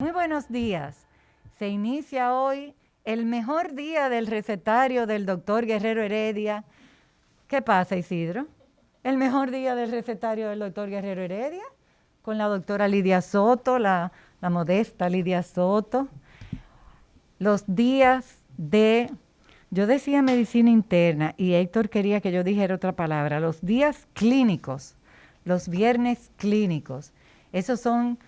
Muy buenos días. Se inicia hoy el mejor día del recetario del doctor Guerrero Heredia. ¿Qué pasa, Isidro? El mejor día del recetario del doctor Guerrero Heredia, con la doctora Lidia Soto, la modesta Lidia Soto. Los días de, yo decía medicina interna y Héctor quería que yo dijera otra palabra, los días clínicos, los viernes clínicos. Esos son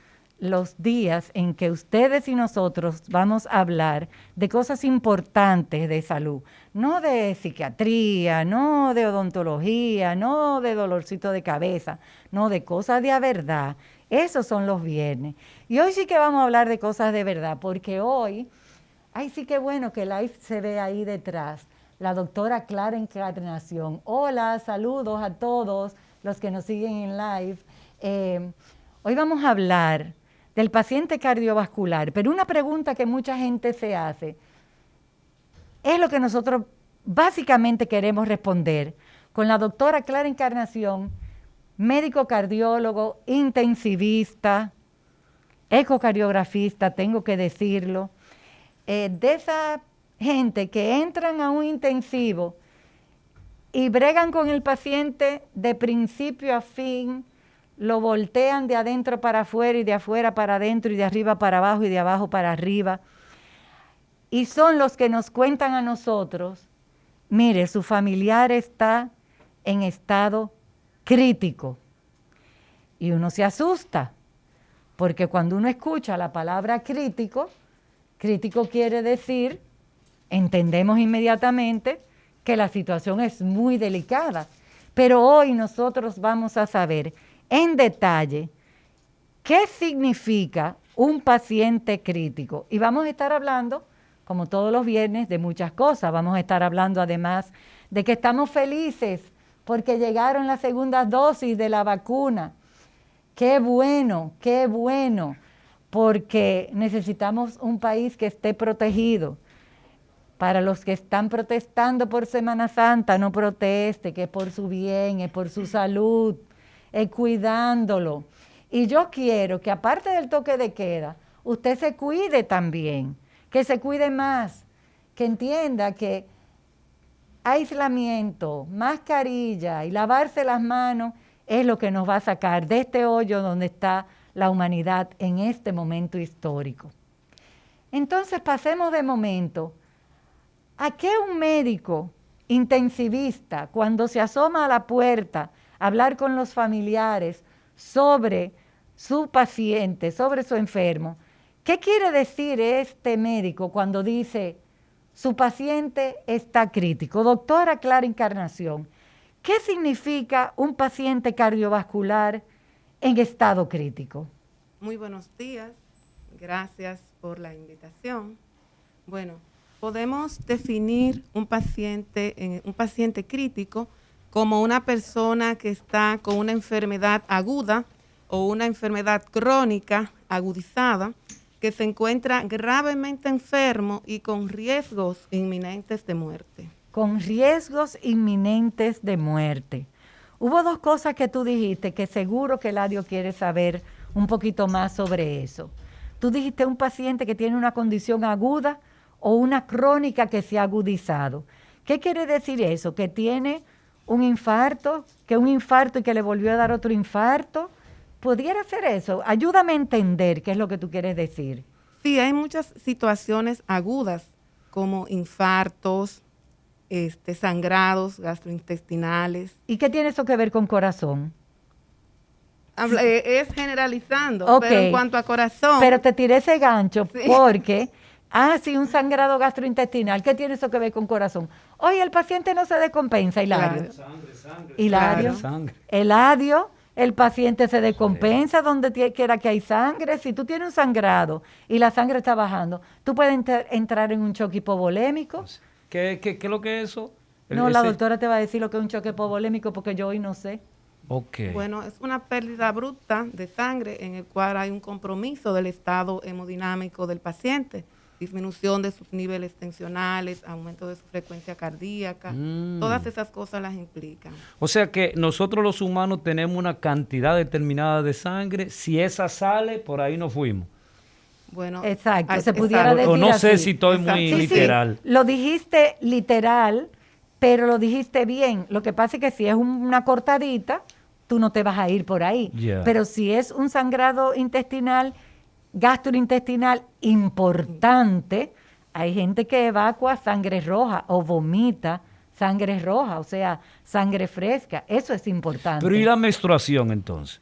los días en que ustedes y nosotros vamos a hablar de cosas importantes de salud, no de psiquiatría, no de odontología, no de dolorcito de cabeza, no de cosas de a verdad. Esos son los viernes. Y hoy sí que vamos a hablar de cosas de verdad, porque hoy, ay sí que bueno que live se ve ahí detrás, la doctora Clara Encarnación. Hola, saludos a todos los que nos siguen en live. Hoy vamos a hablar del paciente cardiovascular, pero una pregunta que mucha gente se hace es lo que nosotros básicamente queremos responder con la doctora Clara Encarnación, médico cardiólogo, intensivista, ecocardiografista, tengo que decirlo, de esa gente que entran a un intensivo y bregan con el paciente de principio a fin, lo voltean de adentro para afuera y de afuera para adentro y de arriba para abajo y de abajo para arriba. Y son los que nos cuentan a nosotros, mire, su familiar está en estado crítico. Y uno se asusta, porque cuando uno escucha la palabra crítico, crítico quiere decir, entendemos inmediatamente que la situación es muy delicada. Pero hoy nosotros vamos a saber en detalle qué significa un paciente crítico. Y vamos a estar hablando, como todos los viernes, de muchas cosas. Vamos a estar hablando además de que estamos felices porque llegaron las segundas dosis de la vacuna. Qué bueno, porque necesitamos un país que esté protegido. Para los que están protestando por Semana Santa, no proteste, que es por su bien, es por su salud, cuidándolo. Y yo quiero que aparte del toque de queda, usted se cuide también, que se cuide más, que entienda que aislamiento, mascarilla y lavarse las manos es lo que nos va a sacar de este hoyo donde está la humanidad en este momento histórico. Entonces pasemos de momento a qué un médico intensivista, cuando se asoma a la puerta a hablar con los familiares sobre su paciente, sobre su enfermo, ¿qué quiere decir este médico cuando dice su paciente está crítico? Doctora Clara Encarnación, ¿qué significa un paciente cardiovascular en estado crítico? Muy buenos días, gracias por la invitación. Bueno, podemos definir un paciente crítico como una persona que está con una enfermedad aguda o una enfermedad crónica agudizada, que se encuentra gravemente enfermo y con riesgos inminentes de muerte. Con riesgos inminentes de muerte. Hubo dos cosas que tú dijiste que seguro que Eladio quiere saber un poquito más sobre eso. Tú dijiste un paciente que tiene una condición aguda o una crónica que se ha agudizado. ¿Qué quiere decir eso? ¿Que tiene un infarto? ¿Que un infarto y que le volvió a dar otro infarto? ¿Pudiera ser eso? Ayúdame a entender qué es lo que tú quieres decir. Sí, hay muchas situaciones agudas como infartos, sangrados gastrointestinales. ¿Y qué tiene eso que ver con corazón? Es generalizando, okay, pero en cuanto a corazón... Pero te tiré ese gancho sí. Porque, sí, un sangrado gastrointestinal, ¿qué tiene eso que ver con corazón? Oye, el paciente no se descompensa, Hilario. Claro. Sangre. Hilario, Claro. Eladio, el paciente se descompensa donde quiera que hay sangre. Si tú tienes un sangrado y la sangre está bajando, tú puedes entrar en un choque hipovolémico. ¿Qué es lo que es eso? No, la doctora te va a decir lo que es un choque hipovolémico porque yo hoy no sé. Okay. Bueno, es una pérdida abrupta de sangre en el cual hay un compromiso del estado hemodinámico del paciente, disminución de sus niveles tensionales, aumento de su frecuencia cardíaca, todas esas cosas las implican. O sea que nosotros los humanos tenemos una cantidad determinada de sangre, si esa sale, por ahí nos fuimos. Bueno, Exacto, se exacto. pudiera decir O no sé así. si estoy Exacto. muy Sí, sí, literal. Lo dijiste literal, pero lo dijiste bien. Lo que pasa es que si es una cortadita, tú no te vas a ir por ahí. Ya. Pero si es un sangrado intestinal, gastrointestinal importante, hay gente que evacua sangre roja o vomita sangre roja, o sea, sangre fresca. Eso es importante. Pero ¿y la menstruación entonces?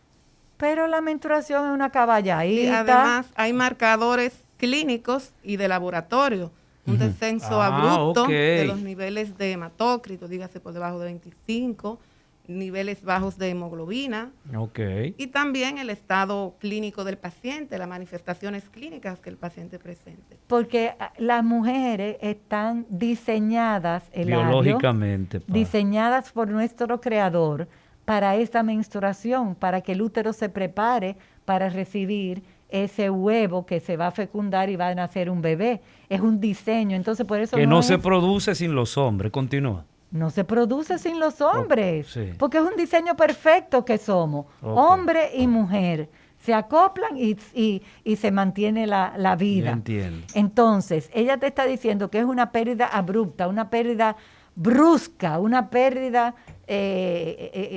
Pero la menstruación es una Y caballadita. además hay marcadores clínicos y de laboratorio. Un descenso abrupto ok. de los niveles de hematócrito, dígase por debajo de 25, niveles bajos de hemoglobina Ok. y también el estado clínico del paciente, las manifestaciones clínicas que el paciente presente. Porque las mujeres están diseñadas, Biológicamente. diseñadas por nuestro creador para esta menstruación, para que el útero se prepare para recibir ese huevo que se va a fecundar y va a nacer un bebé. Es un diseño, entonces por eso Que no es- se produce sin los hombres. Continúa. no se produce sin los hombres, sí. porque es un diseño perfecto que somos, Ok. hombre y mujer. Se acoplan y se mantiene la vida. Ya entiendo. Entonces, ella te está diciendo que es una pérdida abrupta, una pérdida brusca, una pérdida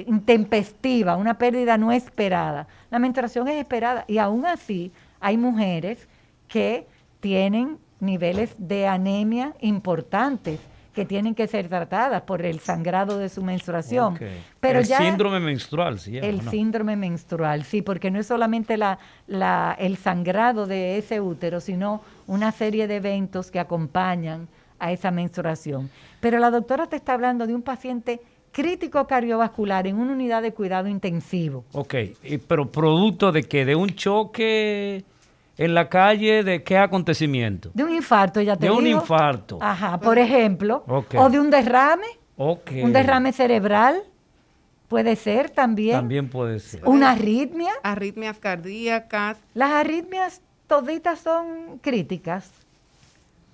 intempestiva, una pérdida no esperada. La menstruación es esperada y aún así hay mujeres que tienen niveles de anemia importantes que tienen que ser tratadas por el sangrado de su menstruación. Ok. Pero el ya síndrome menstrual, ¿sí? el síndrome menstrual, sí, porque no es solamente el sangrado de ese útero, sino una serie de eventos que acompañan a esa menstruación. Pero la doctora te está hablando de un paciente crítico cardiovascular en una unidad de cuidado intensivo. Ok, pero producto de que de un choque en la calle, ¿de qué acontecimiento? De un infarto, ya te De digo. un infarto. Ajá, por ejemplo. Ok. O de un derrame, Ok. un derrame cerebral, puede ser también. También puede ser. Una arritmia. Arritmias cardíacas, Las arritmias toditas son críticas.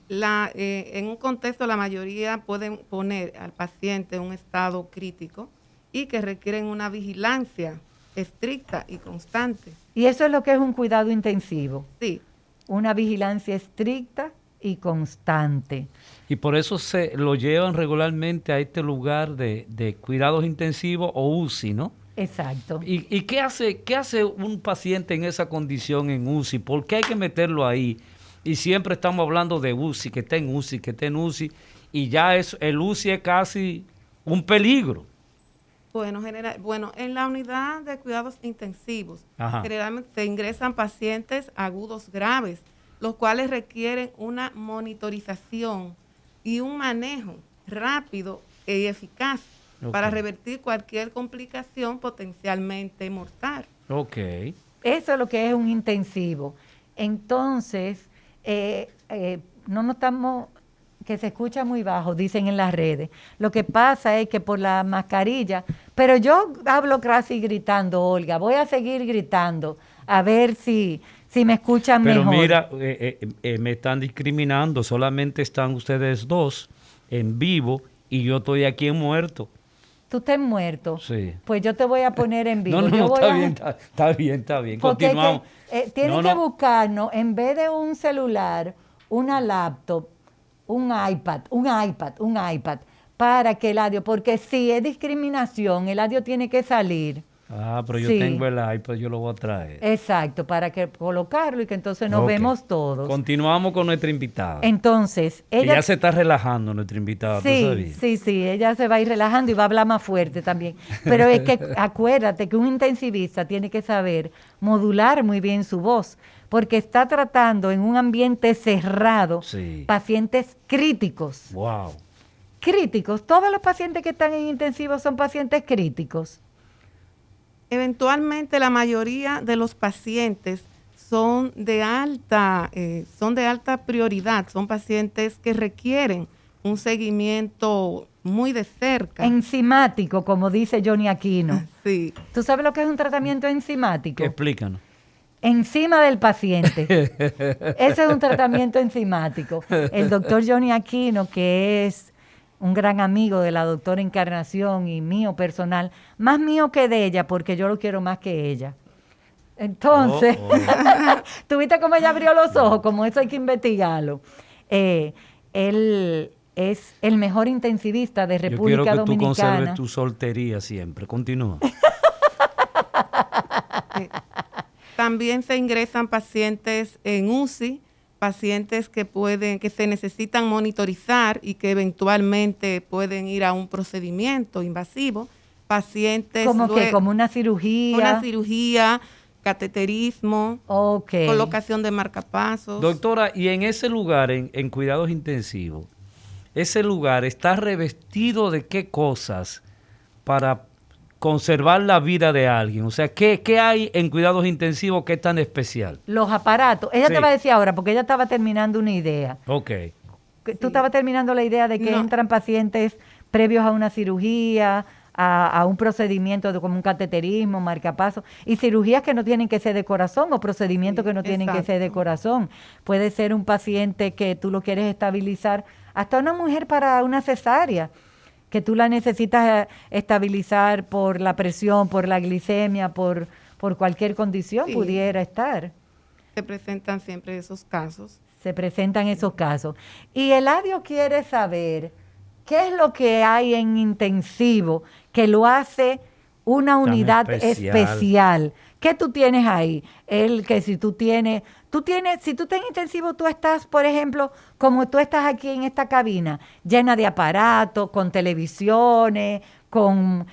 en un contexto la mayoría pueden poner al paciente en un estado crítico y que requieren una vigilancia estricta y constante. Y eso es lo que es un cuidado intensivo. Sí, Una vigilancia estricta y constante. Y por eso se lo llevan regularmente a este lugar de cuidados intensivos o UCI, ¿no? Exacto. ¿Y qué hace un paciente en esa condición en UCI? ¿Por qué hay que meterlo ahí? Y siempre estamos hablando de UCI, que está en UCI, que está en UCI, y ya el UCI es casi un peligro. bueno, en la unidad de cuidados intensivos, Ajá. generalmente se ingresan pacientes agudos graves, los cuales requieren una monitorización y un manejo rápido y eficaz Ok. para revertir cualquier complicación potencialmente mortal. Ok. Eso es lo que es un intensivo. Entonces, no notamos que se escucha muy bajo, dicen en las redes. Lo que pasa es que por la mascarilla, pero yo hablo casi gritando, Olga, voy a seguir gritando, a ver si me escuchan Pero mejor. mira, me están discriminando, solamente están ustedes dos en vivo y yo estoy aquí en muerto. Tú estás muerto. Sí. Pues yo te voy a poner en vivo. No, Yo voy está a- bien, está bien, está bien. Porque es que, Continuamos. tienen No, que no. buscarnos, en vez de un celular, una laptop, un iPad, para que el audio, porque si es discriminación, el audio tiene que salir. Ah, pero yo Sí. tengo el iPad, yo lo voy a traer. Exacto, para que colocarlo y que entonces nos Ok. vemos todos. Continuamos con nuestra invitada. Entonces, Que ella... ya se está relajando nuestra invitada, ¿tú sabías? Sí, ella se va a ir relajando y va a hablar más fuerte también. Pero es que acuérdate que un intensivista tiene que saber modular muy bien su voz, porque está tratando en un ambiente cerrado Sí. pacientes críticos. Wow. Críticos, todos los pacientes que están en intensivos son pacientes críticos. Eventualmente la mayoría de los pacientes son de alta prioridad, son pacientes que requieren un seguimiento muy de cerca. Enzimático, como dice Johnny Aquino. Sí, ¿Tú sabes lo que es un tratamiento enzimático? Explícanos. Encima del paciente. Ese es un tratamiento enzimático. El doctor Johnny Aquino, que es un gran amigo de la doctora Encarnación y mío personal, más mío que de ella, porque yo lo quiero más que ella. Entonces, ¿tú viste cómo ella abrió los ojos? Como eso hay que investigarlo. Él es el mejor intensivista de República Dominicana. Yo quiero que tú conserves tu soltería siempre. Continúa. También se ingresan pacientes en UCI, pacientes que se necesitan monitorizar y que eventualmente pueden ir a un procedimiento invasivo. Pacientes como una cirugía. Una cirugía, cateterismo, colocación de marcapasos. Doctora, y en ese lugar, en cuidados intensivos, ese lugar está revestido de qué cosas para conservar la vida de alguien. O sea, ¿qué hay en cuidados intensivos que es tan especial? Los aparatos. Ella Sí. te va a decir ahora, porque ella estaba terminando una idea. Ok. Tú estabas terminando la idea de que entran pacientes previos a una cirugía, a un procedimiento como un cateterismo, marcapaso, y cirugías que no tienen que ser de corazón o procedimientos que no tienen que ser de corazón. Puede ser un paciente que tú lo quieres estabilizar, hasta una mujer para una cesárea, que tú la necesitas estabilizar por la presión, por la glicemia, por cualquier condición pudiera estar. Se presentan siempre esos casos. Se presentan esos casos. Y Eladio quiere saber qué es lo que hay en intensivo que lo hace una unidad especial. ¿Qué tú tienes ahí? Si tú estás en intensivo, tú estás, por ejemplo, como tú estás aquí en esta cabina, llena de aparatos, con televisiones, con,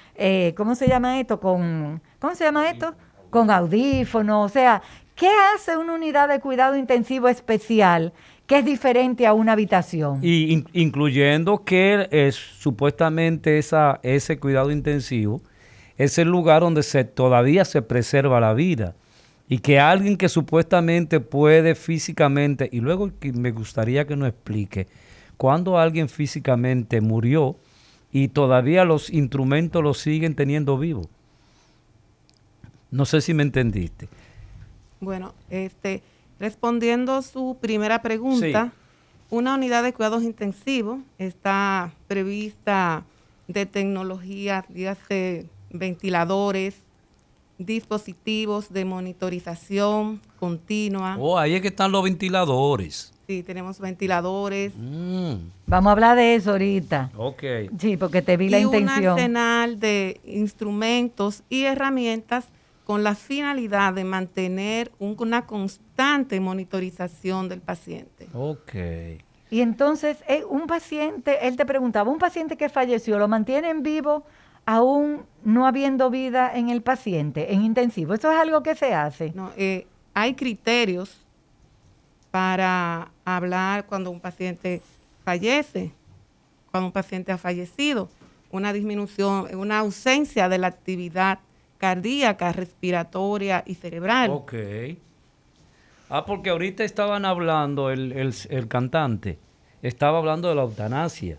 ¿cómo se llama esto? Con audífonos. O sea, ¿qué hace una unidad de cuidado intensivo especial que es diferente a una habitación? Y incluyendo que supuestamente ese cuidado intensivo es el lugar donde todavía se preserva la vida. Y que alguien que supuestamente puede físicamente, y luego me gustaría que nos explique, cuando alguien físicamente murió y todavía los instrumentos los siguen teniendo vivo. No sé si me entendiste. Bueno, respondiendo su primera pregunta, una unidad de cuidados intensivos está prevista de tecnología, dígase ventiladores, dispositivos de monitorización continua. Ahí es que están los ventiladores. Sí, tenemos ventiladores. Vamos a hablar de eso ahorita. Ok. Sí, porque te vi la intención. Y un arsenal de instrumentos y herramientas con la finalidad de mantener una constante monitorización del paciente. Ok. Y entonces, un paciente, él te preguntaba, un paciente que falleció, ¿lo mantienen vivo aún no habiendo vida en el paciente, en intensivo? ¿Eso es algo que se hace? No, hay criterios para hablar cuando un paciente fallece, cuando un paciente ha fallecido, una disminución, una ausencia de la actividad cardíaca, respiratoria y cerebral. Ok. Porque ahorita estaban hablando, el cantante, estaba hablando de la eutanasia.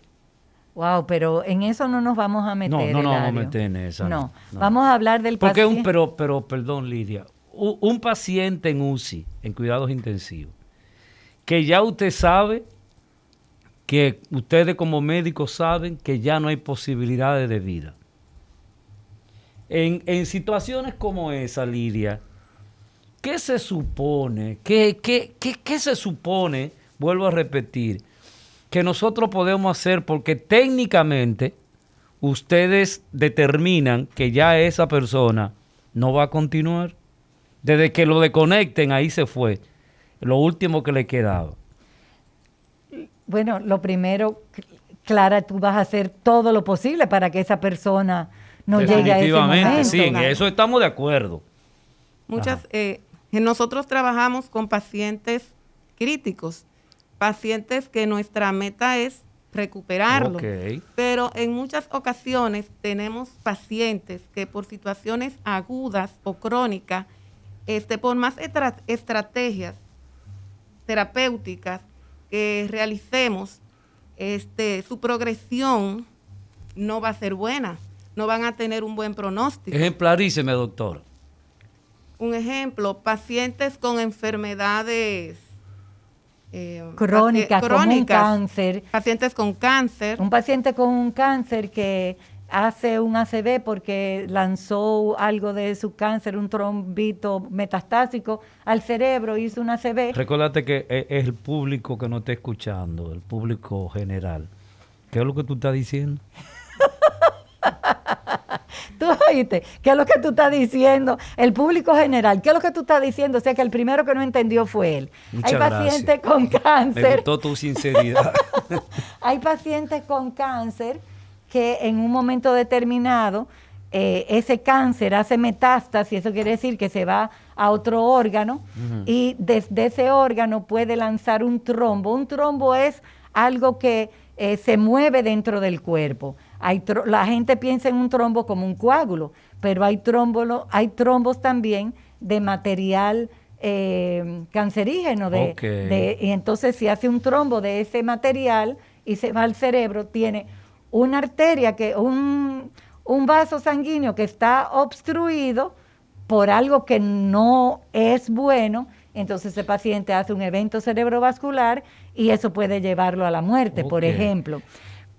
Wow, pero en eso no nos vamos a meter. No nos vamos a meter en esa. No, vamos a hablar del paciente. Pero, perdón, Lidia, un paciente en UCI, en cuidados intensivos, que ya usted sabe, que ustedes como médicos saben que ya no hay posibilidades de vida. En situaciones como esa, Lidia, ¿qué se supone? ¿Qué se supone? Vuelvo a repetir, que nosotros podemos hacer, porque técnicamente ustedes determinan que ya esa persona no va a continuar. Desde que lo desconecten, ahí se fue. Lo último que le quedaba. Bueno, lo primero, Clara, tú vas a hacer todo lo posible para que esa persona no llegue a ese momento. Definitivamente, sí, en eso estamos de acuerdo. Nosotros trabajamos con pacientes críticos, pacientes que nuestra meta es recuperarlo. Okay. Pero en muchas ocasiones tenemos pacientes que por situaciones agudas o crónicas, por más estrategias terapéuticas que realicemos, su progresión no va a ser buena, no van a tener un buen pronóstico. Ejemplaríceme, doctor. Un ejemplo, pacientes con enfermedades crónicas, como un cáncer. Pacientes con cáncer. Un paciente con un cáncer que hace un ACV porque lanzó algo de su cáncer, un trombito metastásico al cerebro, hizo un ACV. Recuérdate que es el público que no está escuchando, el público general. ¿Qué es lo que tú estás diciendo? Tú oíste, ¿qué es lo que tú estás diciendo? El público general, ¿qué es lo que tú estás diciendo? O sea, que el primero que no entendió fue él. Muchas Hay pacientes gracias. con Me cáncer. gustó tu sinceridad. Hay pacientes con cáncer que en un momento determinado ese cáncer hace metástasis, eso quiere decir que se va a otro órgano y desde ese órgano puede lanzar un trombo. Un trombo es algo que se mueve dentro del cuerpo. La gente piensa en un trombo como un coágulo, pero hay trombos también de material cancerígeno. Y entonces si hace un trombo de ese material y se va al cerebro, tiene una arteria, un vaso sanguíneo que está obstruido por algo que no es bueno, entonces ese paciente hace un evento cerebrovascular y eso puede llevarlo a la muerte, por ejemplo.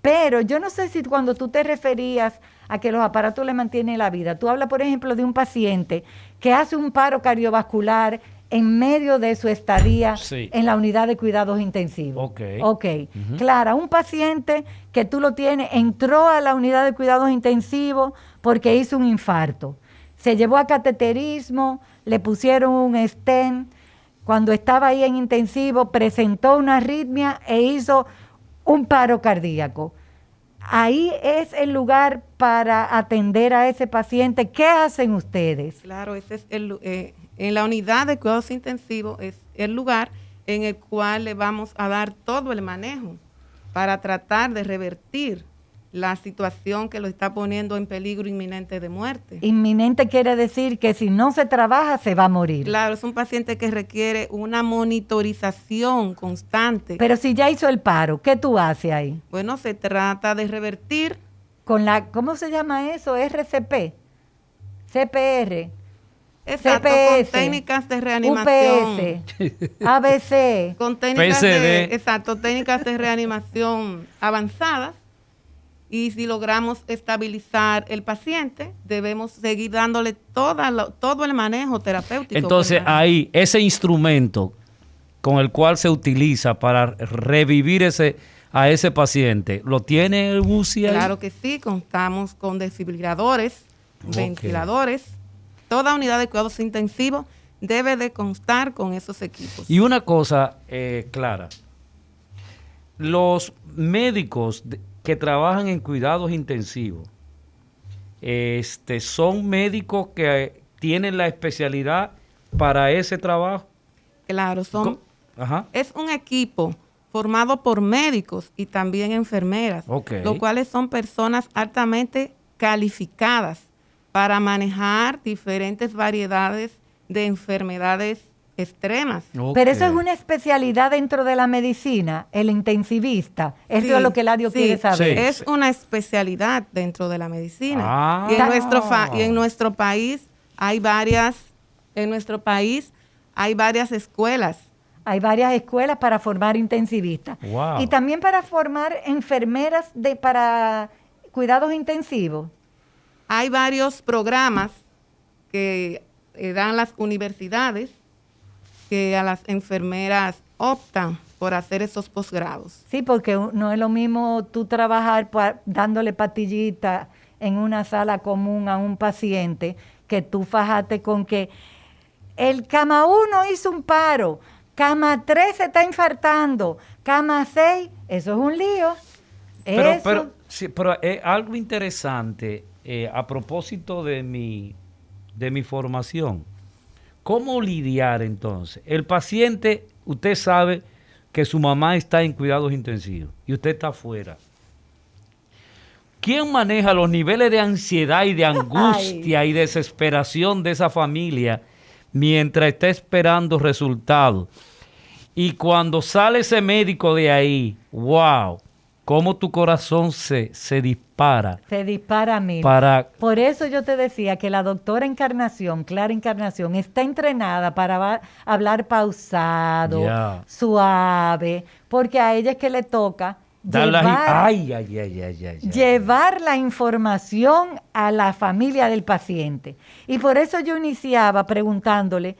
Pero yo no sé si cuando tú te referías a que los aparatos le mantienen la vida, tú hablas, por ejemplo, de un paciente que hace un paro cardiovascular en medio de su estadía en la unidad de cuidados intensivos. Clara, un paciente que tú lo tienes, entró a la unidad de cuidados intensivos porque hizo un infarto. Se llevó a cateterismo, le pusieron un stent. Cuando estaba ahí en intensivo, presentó una arritmia e hizo un paro cardíaco. Ahí es el lugar para atender a ese paciente. ¿Qué hacen ustedes? Claro, ese es en la unidad de cuidados intensivos es el lugar en el cual le vamos a dar todo el manejo para tratar de revertir la situación que lo está poniendo en peligro inminente de muerte. Inminente quiere decir que si no se trabaja se va a morir. Claro, es un paciente que requiere una monitorización constante. Pero si ya hizo el paro, ¿qué tú haces ahí? Bueno, se trata de revertir. ¿Cómo se llama eso? RCP, CPR. Exacto, CPS, con técnicas de reanimación. UPS, ABC. Con técnicas técnicas de reanimación avanzadas. Y si logramos estabilizar el paciente, debemos seguir dándole todo el manejo terapéutico. Entonces, ahí, ese instrumento con el cual se utiliza para revivir a ese paciente, ¿lo tiene el UCI ahí? Claro que sí, contamos con desfibriladores, ventiladores. Toda unidad de cuidados intensivos debe de constar con esos equipos. Y una cosa, Clara, los médicos que trabajan en cuidados intensivos, ¿son médicos que tienen la especialidad para ese trabajo? Claro, es un equipo formado por médicos y también enfermeras, los cuales son personas altamente calificadas para manejar diferentes variedades de enfermedades extremas. Pero eso es una especialidad dentro de la medicina, el intensivista. Eso es lo que Eladio quiere saber. Sí. Es una especialidad dentro de la medicina. Y en nuestro país hay varias escuelas. Hay varias escuelas para formar intensivistas. Wow. Y también para formar enfermeras para cuidados intensivos. Hay varios programas que dan las universidades que a las enfermeras optan por hacer esos posgrados. Sí, porque no es lo mismo tú trabajar dándole pastillitas en una sala común a un paciente que tú fajate con que el cama 1 hizo un paro, cama 3 se está infartando, cama 6, eso es un lío. Pero es algo interesante a propósito de mi formación. ¿Cómo lidiar entonces? El paciente, usted sabe que su mamá está en cuidados intensivos y usted está afuera. ¿Quién maneja los niveles de ansiedad y de angustia y desesperación de esa familia mientras está esperando resultados? Y cuando sale ese médico de ahí, wow, cómo tu corazón se dispara. Se dispara a mí. Por eso yo te decía que la doctora Encarnación, Clara Encarnación, está entrenada para hablar pausado, suave, porque a ella es que le toca llevar la información a la familia del paciente. Y por eso yo iniciaba preguntándole,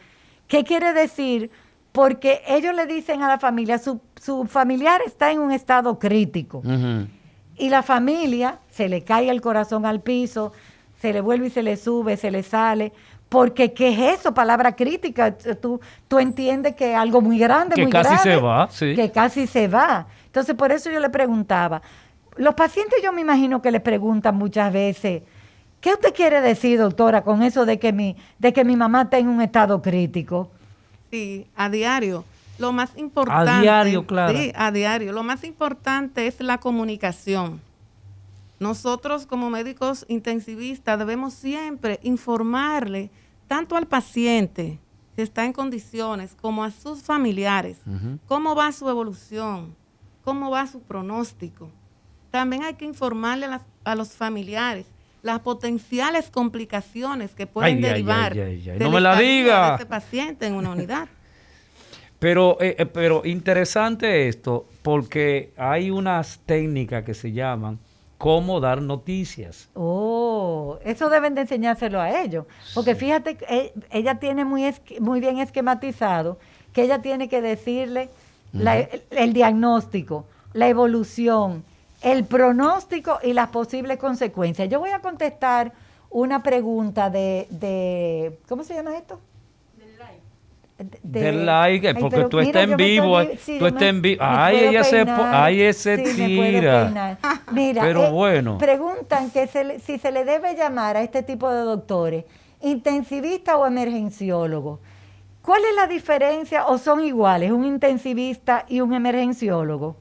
¿qué quiere decir? Porque ellos le dicen a la familia, su familiar está en un estado crítico. Ujú. Y la familia se le cae el corazón al piso, se le vuelve y se le sube, se le sale. Porque, ¿qué es eso? Palabra crítica. Tú entiendes que es algo muy grande, que muy casi grave. se va, sí. Que casi se va. Entonces, por eso yo le preguntaba. Los pacientes, yo me imagino que le preguntan muchas veces, ¿qué usted quiere decir, doctora, con eso de que mi mamá está en un estado crítico? Sí, a diario. Lo más importante. A diario, claro. Sí, a diario. Lo más importante es la comunicación. Nosotros como médicos intensivistas debemos siempre informarle tanto al paciente que está en condiciones como a sus familiares, cómo va su evolución, cómo va su pronóstico. También hay que informarle a los familiares las potenciales complicaciones que pueden derivar de no me la diga de ese paciente en una unidad. Pero interesante esto, porque hay unas técnicas que se llaman cómo dar noticias. Oh, eso deben de enseñárselo a ellos. Porque fíjate, ella tiene muy bien esquematizado que ella tiene que decirle el diagnóstico, la evolución, el pronóstico y las posibles consecuencias. Yo voy a contestar una pregunta de ¿cómo se llama esto? Del like, porque tú mira, estás en vivo, tú estás en vivo. Ay, ella se tira. Mira, pero bueno. Preguntan que si se le debe llamar a este tipo de doctores intensivista o emergenciólogo. ¿Cuál es la diferencia o son iguales un intensivista y un emergenciólogo?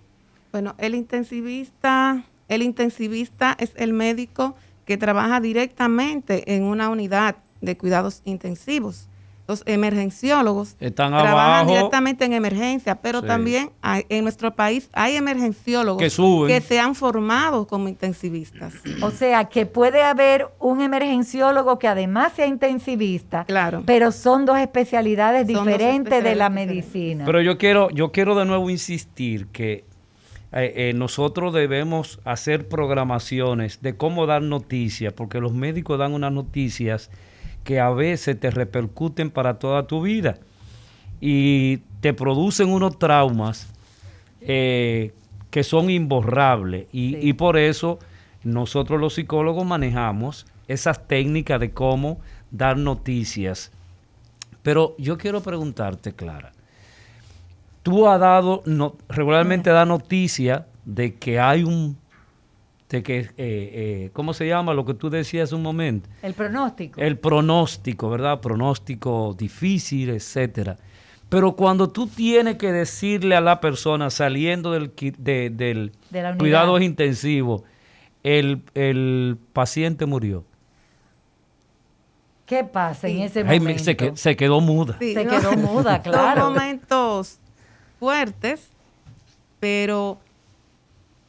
Bueno, el intensivista es el médico que trabaja directamente en una unidad de cuidados intensivos. Los emergenciólogos trabajan directamente en emergencia, pero también en nuestro país hay emergenciólogos que se han formado como intensivistas. O sea, que puede haber un emergenciólogo que además sea intensivista, claro, pero son dos especialidades diferentes de la medicina. Pero yo quiero de nuevo insistir que nosotros debemos hacer programaciones de cómo dar noticias, porque los médicos dan unas noticias que a veces te repercuten para toda tu vida y te producen unos traumas que son imborrables y por eso nosotros los psicólogos manejamos esas técnicas de cómo dar noticias. Pero yo quiero preguntarte, Clara, tú regularmente das noticia de que hay ¿cómo se llama? Lo que tú decías un momento. El pronóstico. El pronóstico, ¿verdad? Pronóstico difícil, etcétera. Pero cuando tú tienes que decirle a la persona saliendo del cuidados intensivos, el paciente murió. ¿Qué pasa en ese momento? Se quedó muda. Sí, se quedó muda, claro. Son momentos fuertes, pero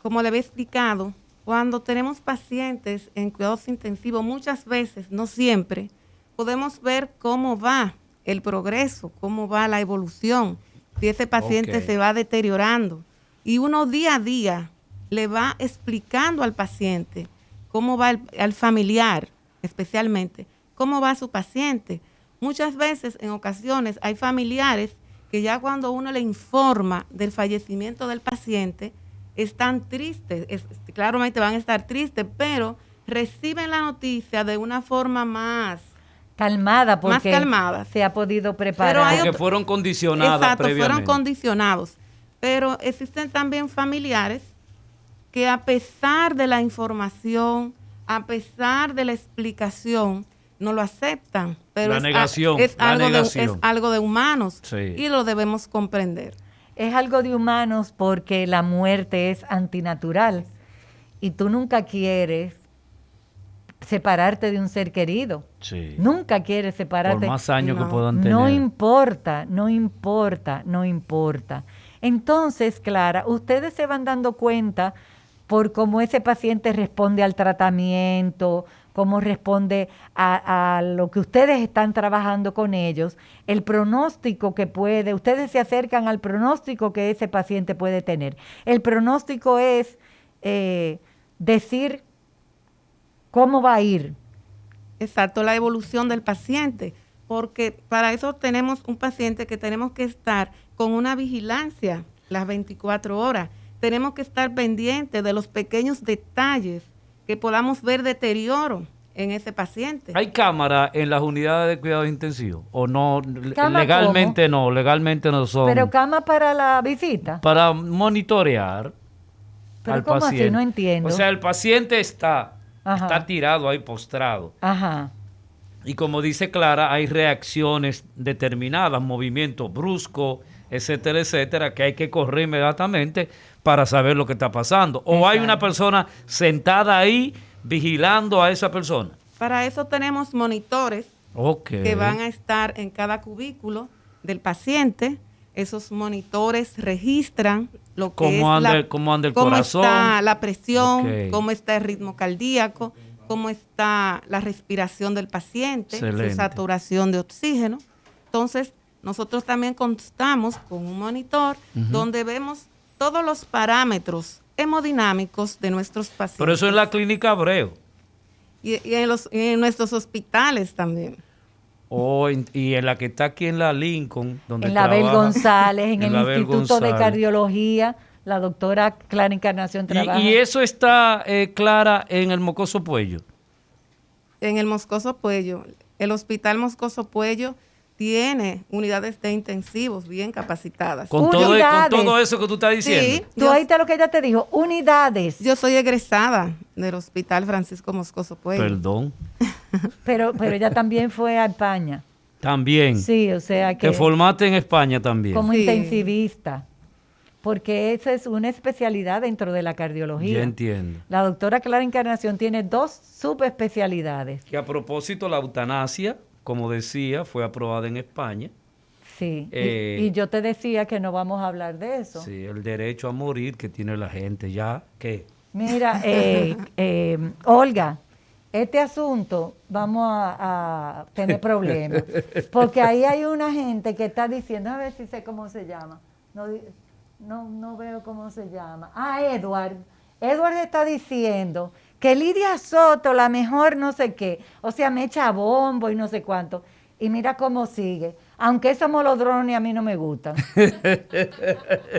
como le había explicado, cuando tenemos pacientes en cuidados intensivos, muchas veces, no siempre, podemos ver cómo va el progreso, cómo va la evolución, si ese paciente se va deteriorando. Y uno día a día le va explicando al paciente cómo va al familiar, especialmente, cómo va su paciente. Muchas veces, en ocasiones, hay familiares que ya cuando uno le informa del fallecimiento del paciente, están tristes, claramente van a estar tristes, pero reciben la noticia de una forma más calmada, porque más calmada. Se ha podido preparar. Porque fueron condicionados previamente. Fueron condicionados. Pero existen también familiares que a pesar de la información, a pesar de la explicación, no lo aceptan. Pero es algo de humanos y lo debemos comprender. Es algo de humanos porque la muerte es antinatural y tú nunca quieres separarte de un ser querido. Sí. Nunca quieres separarte. Por más años que puedan tener. No importa. Entonces, Clara, ustedes se van dando cuenta por cómo ese paciente responde al tratamiento, cómo responde a lo que ustedes están trabajando con ellos, el pronóstico que puede, ustedes se acercan al pronóstico que ese paciente puede tener. El pronóstico es decir cómo va a ir. Exacto, la evolución del paciente, porque para eso tenemos un paciente que tenemos que estar con una vigilancia las 24 horas. Tenemos que estar pendientes de los pequeños detalles que podamos ver deterioro en ese paciente. ¿Hay cámara en las unidades de cuidados intensivos? ¿O no? ¿Cama Legalmente no, legalmente no son. ¿Pero cama para la visita? Para monitorear ¿Pero al cómo paciente. así? No entiendo. O sea, el paciente Ajá. está tirado ahí, postrado. Ajá. Y como dice Clara, hay reacciones determinadas, movimientos bruscos, etcétera, etcétera, que hay que correr inmediatamente para saber lo que está pasando. O hay una persona sentada ahí vigilando a esa persona. Para eso tenemos monitores que van a estar en cada cubículo del paciente. Esos monitores registran lo que cómo anda el corazón, está la presión, cómo está el ritmo cardíaco, cómo está la respiración del paciente, Excelente. su saturación de oxígeno. Entonces, nosotros también contamos con un monitor donde vemos todos los parámetros hemodinámicos de nuestros pacientes. Pero eso en la clínica Abreu. Y en nuestros hospitales también. Y en la que está aquí en la Lincoln, donde En la Abel trabaja, González, en el la Abel Instituto de González. Cardiología, la doctora Clara Encarnación trabaja. Y eso está, Clara, en el Moscoso Puello. En el Moscoso Puello, el Hospital Moscoso Puello tiene unidades de intensivos bien capacitadas. Con todo eso que tú estás diciendo. Sí, ¿Tú oíste lo que ella te dijo? Unidades. yo soy egresada del Hospital Francisco Moscoso Puello. Perdón. Pero ella también fue a España. También. Sí, o sea que Te formaste en España también. como Sí. intensivista. Porque esa es una especialidad dentro de la cardiología. Ya entiendo. La doctora Clara Encarnación tiene 2 subespecialidades. Que a propósito, la eutanasia, como decía, fue aprobada en España. Sí. Eh, y yo te decía que no vamos a hablar de eso. Sí, el derecho a morir que tiene la gente ya. ¿Qué? Mira, Olga, este asunto vamos a tener problemas. Porque ahí hay una gente que está diciendo, a ver si sé cómo se llama. No veo cómo se llama. Edward. Edward está diciendo que Lidia Soto, la mejor no sé qué. O sea, me echa bombo y no sé cuánto. Y mira cómo sigue. Aunque esos molodrones a mí no me gustan.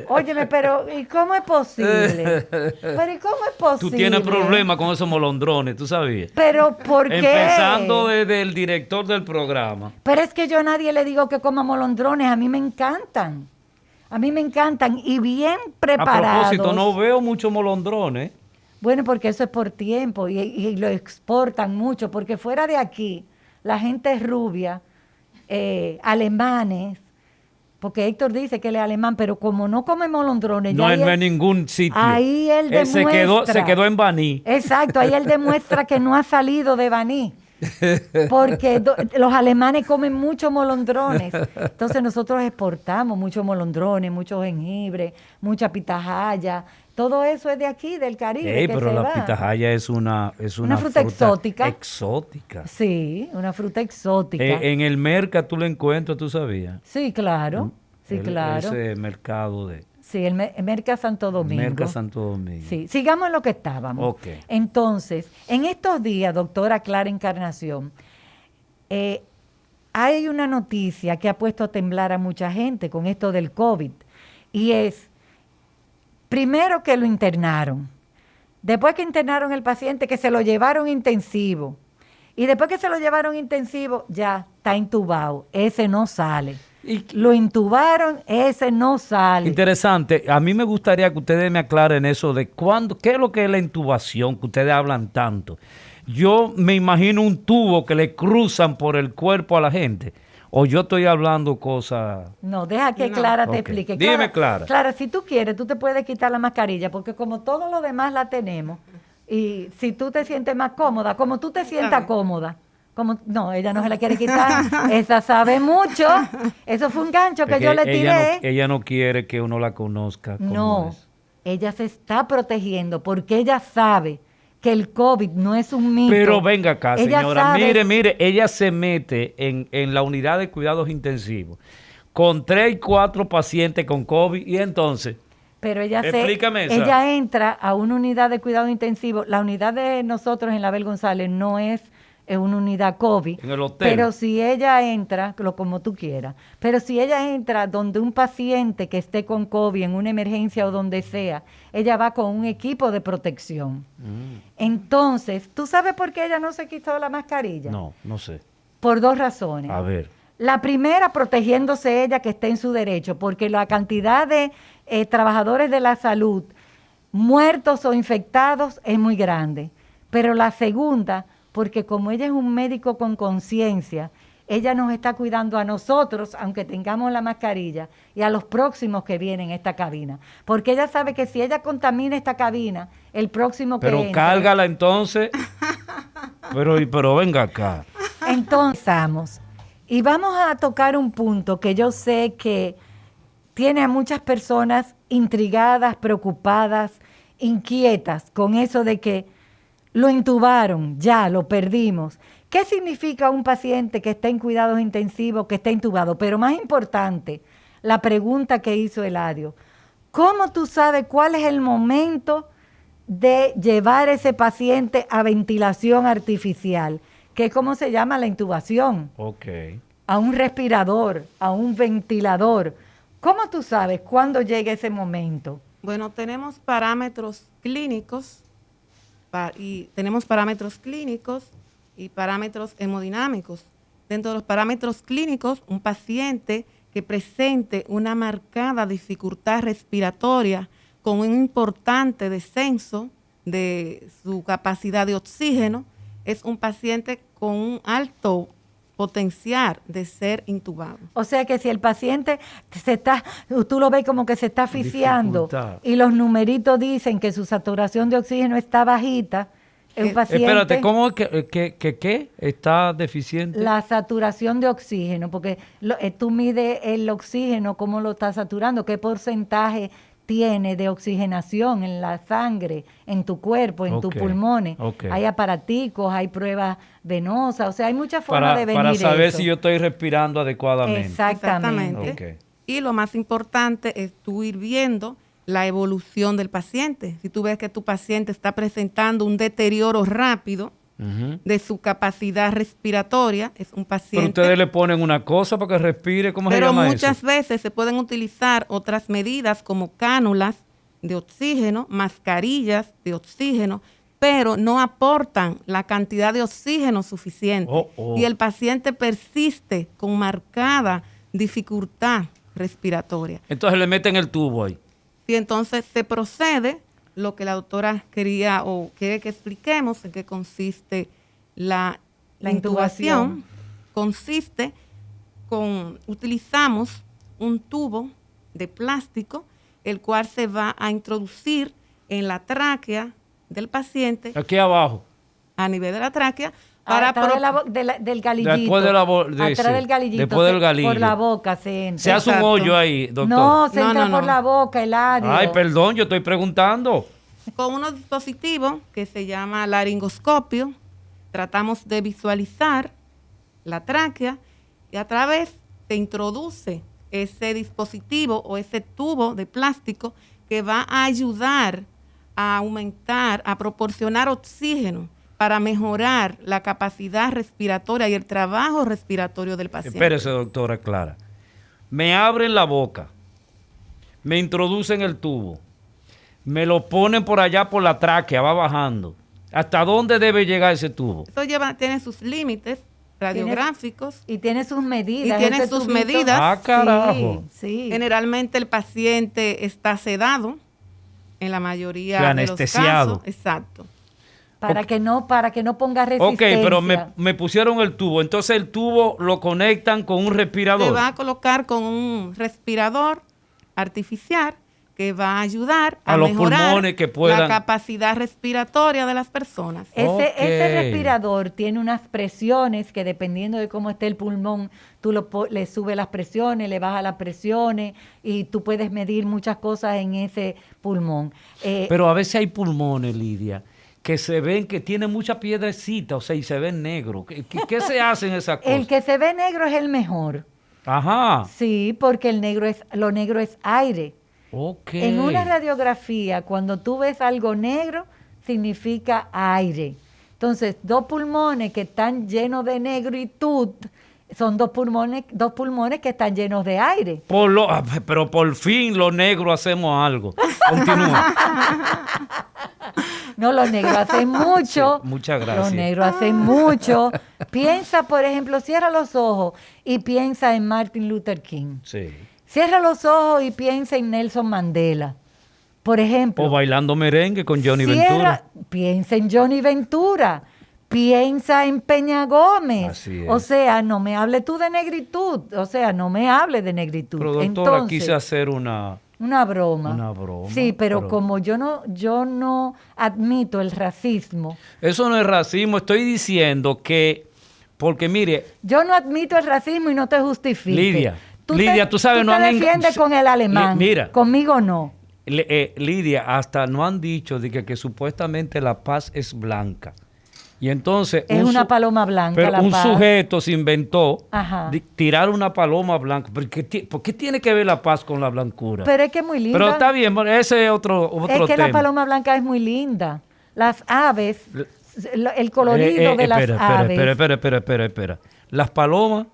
Óyeme, pero ¿y cómo es posible? Pero ¿y cómo es posible? Tú tienes problemas con esos molondrones, ¿tú sabías? Pero ¿por qué? Empezando desde el director del programa. Pero es que yo a nadie le digo que coma molondrones. A mí me encantan. A mí me encantan y bien preparados. A propósito, no veo muchos molondrones. Bueno, porque eso es por tiempo y lo exportan mucho, porque fuera de aquí, la gente rubia, alemanes, porque Héctor dice que él es alemán, pero como no come molondrones, No ya en ahí él- ningún sitio. ahí él demuestra. Se quedó en Baní. Exacto, ahí él demuestra que no ha salido de Baní. Porque los alemanes comen muchos molondrones. Entonces nosotros exportamos muchos molondrones, mucho jengibre, mucha pitahaya. Todo eso es de aquí, del Caribe. que Pero se la va. pitahaya es una fruta exótica. Exótica. Sí, una fruta exótica. En el mercado tú la encuentras, ¿tú sabías? Sí, claro. Sí, claro. Ese mercado de Sí, el Merca Santo Domingo. Merca Santo Domingo. Sí, sigamos en lo que estábamos. Ok. Entonces, en estos días, doctora Clara Encarnación, hay una noticia que ha puesto a temblar a mucha gente con esto del COVID. Y es, primero que lo internaron, después que internaron el paciente, que se lo llevaron intensivo. Y después que se lo llevaron intensivo, ya está intubado. Ese no sale. Y- Lo intubaron, ese no sale. Interesante. A mí me gustaría que ustedes me aclaren eso de qué es lo que es la intubación, que ustedes hablan tanto. Yo me imagino un tubo que le cruzan por el cuerpo a la gente. O yo estoy hablando cosas... No, deja que No. Clara te Ok. explique. Dime, Clara. Clara, si tú quieres, tú te puedes quitar la mascarilla, porque como todo lo demás la tenemos, y si tú te sientes más cómoda, como tú te sientas cómoda, no, ella no se la quiere quitar, esa sabe mucho, eso fue un gancho que Es yo le tiré. ella no quiere que uno la conozca como No, es. ella se está protegiendo porque ella sabe que el COVID no es un mito. Pero venga acá, Ella señora, sabe- mire, ella se mete en la unidad de cuidados intensivos con 3 y 4 pacientes con COVID y entonces, Pero explícame esa. ella entra a una unidad de cuidado intensivo. La unidad de nosotros en la Abel González no es una unidad COVID. En el hotel. Pero si ella entra, como tú quieras, pero si ella entra donde un paciente que esté con COVID en una emergencia o donde sea, ella va con un equipo de protección. Entonces, ¿tú sabes por qué ella no se quitó la mascarilla? no sé. Por 2 razones. A ver. La primera, protegiéndose ella, que esté en su derecho, porque la cantidad de trabajadores de la salud muertos o infectados es muy grande. Pero la segunda, porque como ella es un médico con conciencia, ella nos está cuidando a nosotros, aunque tengamos la mascarilla, y a los próximos que vienen a esta cabina. Porque ella sabe que si ella contamina esta cabina, el próximo que Pero entre- cárgala entonces. pero venga acá. Entonces, vamos. Y vamos a tocar un punto que yo sé que tiene a muchas personas intrigadas, preocupadas, inquietas con eso de que lo intubaron, ya lo perdimos. ¿Qué significa un paciente que está en cuidados intensivos, que está intubado? Pero más importante, la pregunta que hizo Eladio, ¿cómo tú sabes cuál es el momento de llevar ese paciente a ventilación artificial? Que es como se llama la intubación, Ok. a un respirador, a un ventilador. ¿Cómo tú sabes cuándo llega ese momento? Bueno, tenemos parámetros clínicos y parámetros hemodinámicos. Dentro de los parámetros clínicos, un paciente que presente una marcada dificultad respiratoria con un importante descenso de su capacidad de oxígeno es un paciente con un alto potencial de ser intubado. O sea que si el paciente tú lo ves como que se está asfixiando Dificultad. y los numeritos dicen que su saturación de oxígeno está bajita, es un paciente... Espérate, ¿cómo es que está deficiente? La saturación de oxígeno, porque tú mides el oxígeno, cómo lo está saturando, qué porcentaje tiene de oxigenación en la sangre, en tu cuerpo, en tus Ok, pulmones. ok. Hay aparaticos, hay pruebas venosas, o sea, hay muchas formas de venir para saber eso. si yo estoy respirando adecuadamente. Exactamente. Ok. Y lo más importante es tú ir viendo la evolución del paciente. Si tú ves que tu paciente está presentando un deterioro rápido Ujú. de su capacidad respiratoria, es un Pero paciente... ustedes le ponen una cosa para que respire, ¿cómo se Pero llama muchas eso? veces se pueden utilizar otras medidas como cánulas de oxígeno, mascarillas de oxígeno, pero no aportan la cantidad de oxígeno suficiente. Y el paciente persiste con marcada dificultad respiratoria. Entonces le meten el tubo ahí. Y entonces se procede, lo que la doctora quería o quiere que expliquemos, en qué consiste la intubación. Consiste utilizamos un tubo de plástico, el cual se va a introducir en la tráquea del paciente, Aquí abajo. a nivel de la tráquea, para Atrás del galillito. Después de la atrás sí, del galillito. después del galillo. Por la boca se entra. Se hace un Exacto. hoyo ahí, doctor. No, se entra No. por la boca, Eladio. Ay, perdón, yo estoy preguntando. con unos dispositivos que se llama laringoscopio, tratamos de visualizar la tráquea y a través se introduce ese dispositivo o ese tubo de plástico que va a ayudar a aumentar, a proporcionar oxígeno para mejorar la capacidad respiratoria y el trabajo respiratorio del paciente. Espérese, doctora Clara. Me abren la boca, me introducen el tubo, me lo ponen por allá por la tráquea, va bajando. ¿Hasta dónde debe llegar ese tubo? Eso tiene sus límites radiográficos. Y tiene sus medidas. Y tiene ese sus tubito. medidas. Ah, carajo. Sí. Generalmente el paciente está sedado en la mayoría O sea, de los anestesiado. casos. Exacto. Para que no ponga Ok, resistencia. pero me pusieron el tubo. Entonces el tubo lo conectan con un Se respirador. va a colocar con un respirador artificial que va a ayudar a, A los mejorar pulmones que puedan- la capacidad respiratoria de las personas. Ese Ok. respirador tiene unas presiones que dependiendo de cómo esté el pulmón, tú le subes las presiones, le bajas las presiones y tú puedes medir muchas cosas en ese pulmón. Pero a veces hay pulmones, Lidia, que se ven que tiene mucha piedrecita, o sea, y se ven negro. ¿Qué se hace en esa cosa? El que se ve negro es el mejor. Ajá. Sí, porque lo negro es aire. Ok. En una radiografía, cuando tú ves algo negro, significa aire. Entonces, 2 pulmones que están llenos de negritud son 2 pulmones que están llenos de aire. Pero por fin los negros hacemos algo. Continúa. No, los negros hacen mucho. Sí, muchas gracias. Los negros hacen mucho. Piensa, por ejemplo, cierra los ojos y piensa en Martin Luther King. Sí. Cierra los ojos y piensa en Nelson Mandela. Por ejemplo. O bailando merengue con Johnny Ventura. Piensa en Johnny Ventura. Piensa en Peña Gómez. Así es. O sea, no me hable tú de negritud. O sea, no me hable de negritud. Pero doctora, Entonces, quise hacer una broma. Una broma. Sí, pero como yo no admito el racismo. Eso no es racismo. Estoy diciendo que, porque mire, Yo no admito el racismo y no te justifico. Lidia, tú sabes, tú no te han defiendes con el alemán. Mira. Conmigo no. Lidia, hasta no han dicho de que supuestamente la paz es blanca. Y entonces Es una paloma blanca. pero la un paz. sujeto se inventó Ajá. tirar una paloma blanca. ¿Por qué tiene que ver la paz con la blancura? Pero es que es muy linda. Pero está bien, bueno, ese es otro Es que tema. la paloma blanca es muy linda. Las aves, el colorido de las aves. Espera. Las palomas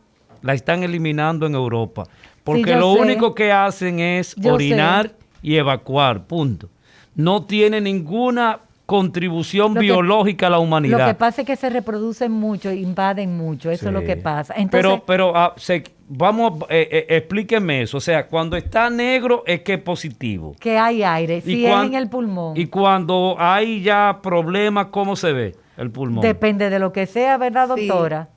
las están eliminando en Europa. Porque yo lo sé. único que hacen es Yo orinar y evacuar, punto. No tiene ninguna contribución Lo que- biológica a la humanidad. Lo que pasa es que se reproducen mucho, invaden mucho, eso es lo Sí. que pasa. Entonces, explíqueme eso. O sea, cuando está negro es que es positivo. que hay aire, si es en el pulmón. Y cuando hay ya problemas, ¿cómo se ve el pulmón? Depende de lo que sea, ¿verdad, Sí. doctora?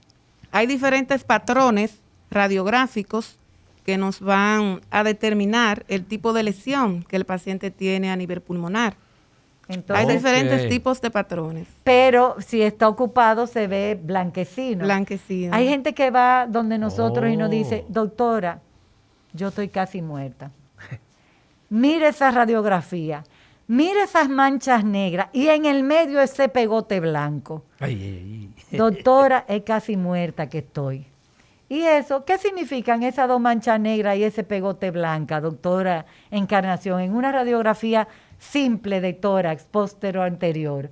Hay diferentes patrones radiográficos que nos van a determinar el tipo de lesión que el paciente tiene a nivel pulmonar. Entonces, Hay Ok. diferentes tipos de patrones. pero si está ocupado se ve blanquecino. Blanquecino. Hay gente que va donde nosotros y nos dice, Oh. doctora, yo estoy casi muerta. Mire esa radiografía, mire esas manchas negras y en el medio ese pegote blanco. Ay. Doctora, es casi muerta que estoy. ¿Y eso? ¿Qué significan esas 2 manchas negras y ese pegote blanca, doctora Encarnación? En una radiografía simple de tórax póstero anterior.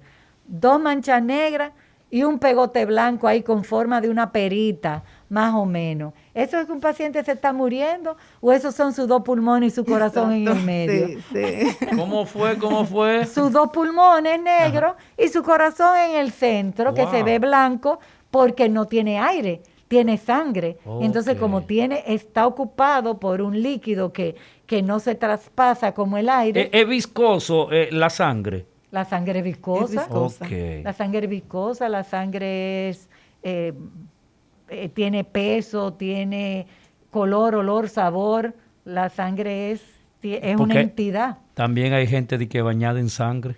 2 manchas negras y un pegote blanco ahí con forma de una perita, más o menos. ¿Eso es que un paciente se está muriendo o esos son sus 2 pulmones y su corazón en el Exacto, medio? sí, sí. ¿Cómo fue? Sus 2 pulmones negros y su corazón en el centro, que se Wow. ve blanco porque no tiene aire, tiene sangre. Entonces, Ok. como está ocupado por un líquido que no se traspasa como el aire, ¿Es viscoso la sangre? la sangre es viscosa. Es viscosa. Ok. La sangre es viscosa, la sangre es, tiene peso, tiene color, olor, sabor. La sangre es una Porque entidad. También hay gente de que bañada en sangre.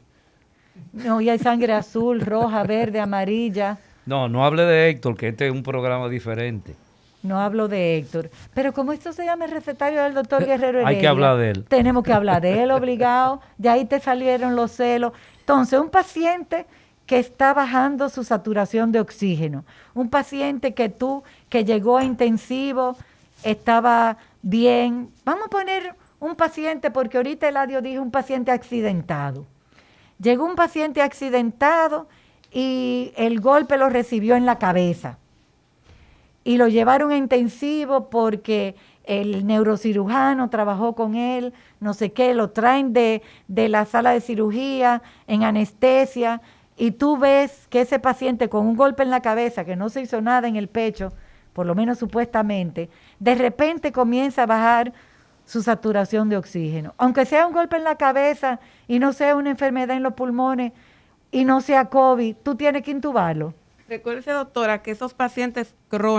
No, y hay sangre azul, roja, verde, amarilla. No hable de Héctor, que este es un programa diferente. No hablo de Héctor. Pero como esto se llama el recetario del doctor Guerrero Heredia, Hay que hablar de él. Tenemos que hablar de él obligado. De ahí te salieron los celos. Entonces, un paciente que está bajando su saturación de oxígeno, un paciente que llegó a intensivo, estaba bien. Vamos a poner un paciente, porque ahorita Eladio dijo un paciente accidentado. Llegó un paciente accidentado y el golpe lo recibió en la cabeza. Y lo llevaron a intensivo porque el neurocirujano trabajó con él, no sé qué, lo traen de la sala de cirugía en anestesia y tú ves que ese paciente con un golpe en la cabeza, que no se hizo nada en el pecho, por lo menos supuestamente, de repente comienza a bajar su saturación de oxígeno. Aunque sea un golpe en la cabeza y no sea una enfermedad en los pulmones y no sea COVID, tú tienes que intubarlo. Recuerde, doctora, que esos pacientes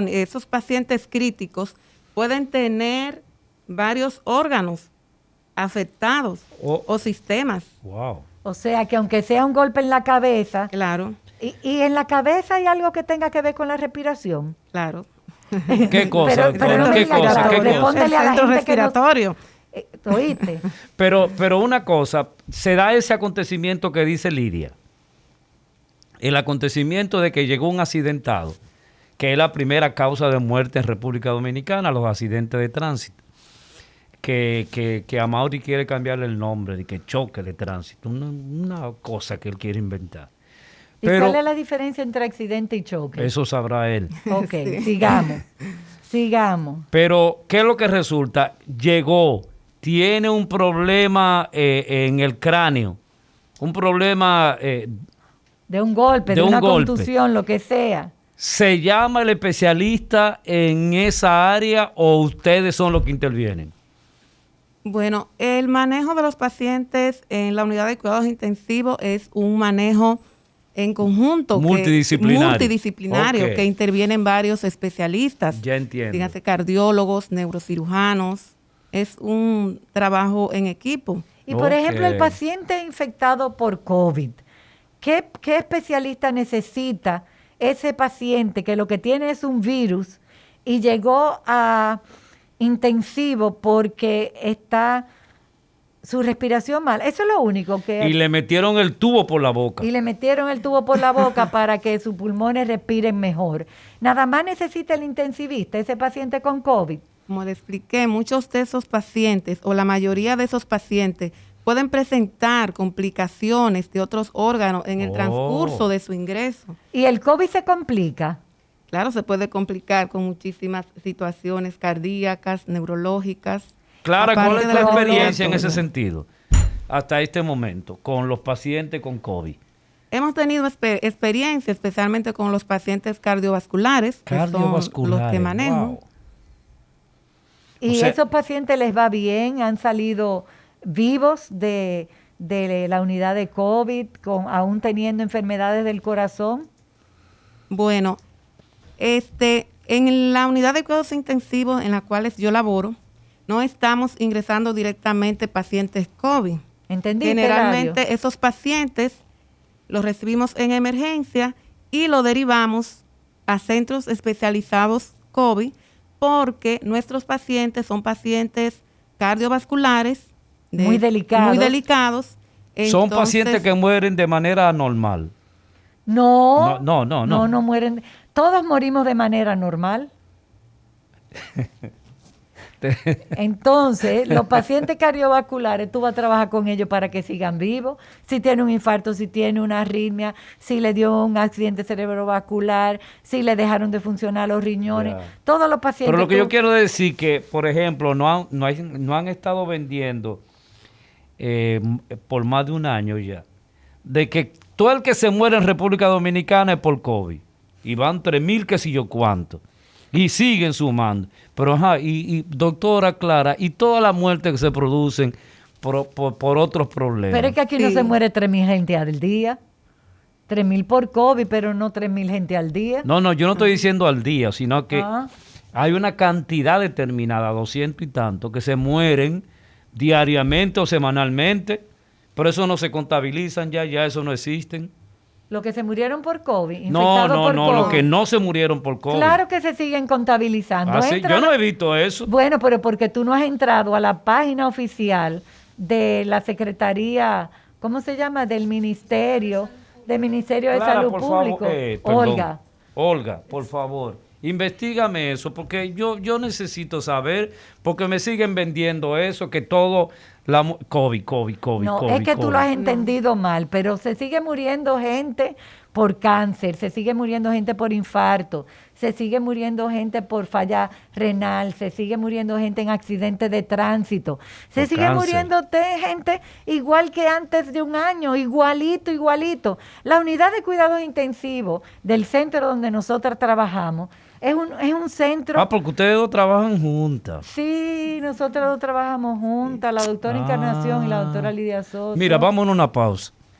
esos pacientes críticos pueden tener varios órganos afectados o sistemas. Wow. O sea, que aunque sea un golpe en la cabeza, Claro, y en la cabeza hay algo que tenga que ver con la respiración. claro. ¿Qué cosa, Pero doctora? no ¿Qué diga cosa? claro, ¿Qué cosa? respóndele a El la centro gente que no- respiratorio. ¿Oíste? Pero una cosa, se da ese acontecimiento que dice Lidia. el acontecimiento de que llegó un accidentado, que es la primera causa de muerte en República Dominicana, los accidentes de tránsito. Que Amaury quiere cambiarle el nombre, de que choque de tránsito, una cosa que él quiere inventar. ¿Y cuál es la diferencia entre accidente y choque? Eso sabrá él. Ok, sigamos. Pero, ¿qué es lo que resulta? Llegó, tiene un problema en el cráneo, un problema de un golpe, de una contusión, lo que sea. ¿Se llama el especialista en esa área o ustedes son los que intervienen? Bueno, el manejo de los pacientes en la unidad de cuidados intensivos es un manejo en conjunto. Multidisciplinario, Okay. que intervienen varios especialistas. Ya entiendo. Dígase cardiólogos, neurocirujanos. Es un trabajo en equipo. Y por ejemplo, el paciente infectado por COVID, ¿qué especialista necesita ese paciente que lo que tiene es un virus y llegó a intensivo porque está su respiración mal? Eso es lo único que... Y le metieron el tubo por la boca. Y le metieron el tubo por la boca para que sus pulmones respiren mejor. Nada más necesita el intensivista, ese paciente con COVID. Como le expliqué, muchos de esos pacientes o la mayoría de esos pacientes pueden presentar complicaciones de otros órganos en el transcurso de su ingreso. ¿Y el COVID se complica? Claro, se puede complicar con muchísimas situaciones cardíacas, neurológicas. Clara, ¿cuál es tu Aparte de la experiencia en todo. ese sentido hasta este momento con los pacientes con COVID? Hemos tenido experiencia, especialmente con los pacientes cardiovasculares, que son los que manejo. Wow. ¿Y O sea, esos pacientes les va bien? ¿Han salido vivos de la unidad de COVID, aún teniendo enfermedades del corazón? Bueno, en la unidad de cuidados intensivos en la cual yo laboro, no estamos ingresando directamente pacientes COVID. ¿Entendiste, Generalmente Eladio? esos pacientes los recibimos en emergencia y los derivamos a centros especializados COVID porque nuestros pacientes son pacientes cardiovasculares Muy delicados. Son pacientes que mueren de manera normal. No No. mueren. Todos morimos de manera normal. Entonces, los pacientes cardiovasculares, tú vas a trabajar con ellos para que sigan vivos. Si tiene un infarto, si tiene una arritmia, si le dio un accidente cerebrovascular, si le dejaron de funcionar los riñones, todos los pacientes. Pero lo que yo quiero decir que, por ejemplo, no han estado vendiendo por más de un año ya, de que todo el que se muere en República Dominicana es por COVID. Y van 3,000 que si yo cuánto. Y siguen sumando. Pero y doctora Clara, y todas las muertes que se producen por otros problemas. Pero es que aquí no se muere 3,000 gente al día. 3,000 por COVID, pero no 3,000 gente al día. No, yo no estoy diciendo al día, sino que hay una cantidad determinada, 200 y tanto, que se mueren diariamente o semanalmente. Pero eso no se contabilizan ya eso no existen. Los que se murieron por COVID, No, COVID. los que no se murieron por COVID. Claro que se siguen contabilizando. Sí, yo no he visto eso. Bueno, pero porque tú no has entrado a la página oficial de la Secretaría, ¿cómo se llama? Del Ministerio de Salud Pública. Olga, por favor, investígame eso, porque yo necesito saber, porque me siguen vendiendo eso, que todo... COVID. No, es que tú lo has entendido mal, pero se sigue muriendo gente por cáncer, se sigue muriendo gente por infarto, se sigue muriendo gente por falla renal, se sigue muriendo gente en accidentes de tránsito, se sigue muriendo gente igual que antes de un año, igualito. La unidad de cuidados intensivos del centro donde nosotras trabajamos es un centro... porque ustedes dos trabajan juntas. Sí, nosotros dos trabajamos juntas, la doctora Encarnación y la doctora Lidia Soto. Mira, vámonos a una pausa.